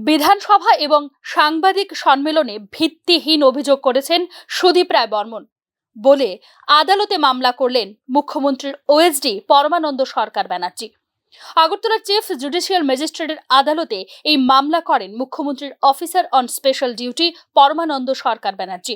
বিধানসভা এবং সাংবাদিক সম্মেলনে ভিত্তিহীন অভিযোগ করেছেন সুদীপ রায় বর্মন বলে আদালতে মামলা করলেন মুখ্যমন্ত্রীর ওএসডি পরমানন্দ সরকার ব্যানার্জি। আগরতলার চিফ জুডিশিয়াল ম্যাজিস্ট্রেটের আদালতে এই মামলা করেন মুখ্যমন্ত্রীর অফিসার অন স্পেশাল ডিউটি পরমানন্দ সরকার ব্যানার্জি।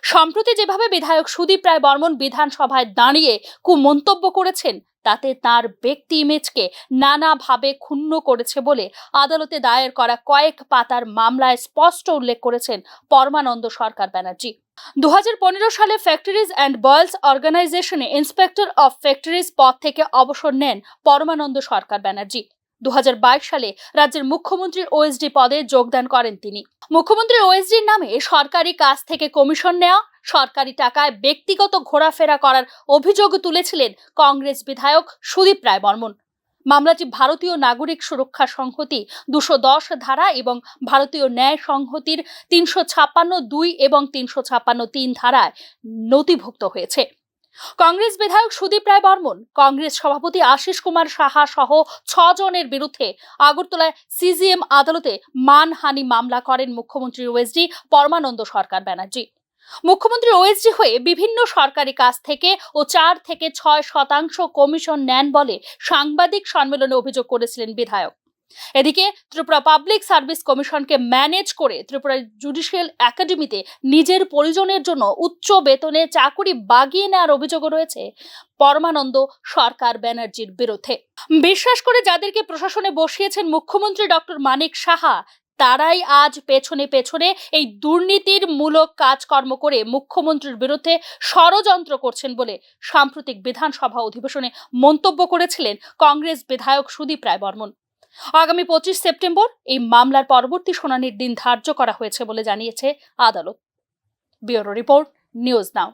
সম্প্রতি যেভাবে বিধায়ক সুদীপ রায় বর্মন বিধানসভায় দাঁড়িয়ে কুমন্তব্য করেছেন তাতে তার ব্যক্তি ইমেজকে নানাভাবে ক্ষুণ্ণ করেছে বলে আদালতে দায়ের করা কয়েক পাতার মামলায় স্পষ্ট উল্লেখ করেছেন পরমানন্দ সরকার ব্যানার্জি। 2015 সালে ফ্যাক্টরিজ অ্যান্ড বয়েলস অর্গানাইজেশনে ইন্সপেক্টর অফ ফ্যাক্টরিজ পদ থেকে অবসর নেন পরমানন্দ সরকার ব্যানার্জি। 2022 সালে রাজ্যের মুখ্যমন্ত্রীর ওএসডি পদে যোগদান করেন তিনি। মুখ্যমন্ত্রীর ওএসডির নামে সরকারি কাজ থেকে কমিশন নেওয়া, সরকারি টাকায় ব্যক্তিগত ঘোরাফেরা করার অভিযোগ তুলেছিলেন কংগ্রেস বিধায়ক সুদীপ রায় বর্মন। মামলাটি ভারতীয় নাগরিক সুরক্ষা সংহতি 210 ধারা এবং ভারতীয় ন্যায় সংহতির 356(2) এবং 356(3) ধারায় নথিভুক্ত হয়েছে। কংগ্রেস বিধায়ক সুদীপ রায় বর্মন কংগ্রেস সভাপতি আশিস কুমার সাহা সহ 6 জনের বিরুদ্ধে আগরতলায় সিজিএম আদালতে মানহানি মামলা করেন মুখ্যমন্ত্রীর ওএসডি পরমানন্দ সরকার ব্যানার্জি। মুখ্যমন্ত্রীর ওএসডি হয়ে বিভিন্ন সরকারি কাজ থেকে ও 4 থেকে 6% কমিশন নেন বলে সাংবাদিক সম্মেলনে অভিযোগ করেছিলেন বিধায়ক। এদিকে ত্রিপুরা পাবলিক সার্ভিস কমিশনকে ম্যানেজ করে ত্রিপুরা জুডিশিয়াল একাডেমিতে নিজের পরিজনের জন্য উচ্চ বেতনে চাকুরি বাগিয়ে নেওয়ার অভিযোগও রয়েছে পরমানন্দ সরকার ব্যানার্জির বিরুদ্ধে। বিশ্বাস করে যাদেরকে প্রশাসনে বসিয়েছেন মুখ্যমন্ত্রী ডক্টর মানিক সাহা, তারাই আজ পেছনে পেছনে এই দুর্নীতির মূলক কাজকর্ম করে মুখ্যমন্ত্রীর বিরুদ্ধে ষড়যন্ত্র করছেন বলে সাম্প্রতিক বিধানসভা অধিবেশনে মন্তব্য করেছিলেন কংগ্রেস বিধায়ক সুদীপ রায় বর্মন। আগামী 25 সেপ্টেম্বর এই মামলার পরবর্তী শুনানির দিন ধার্য করা হয়েছে বলে জানিয়েছে আদালত। Bureau report, news now.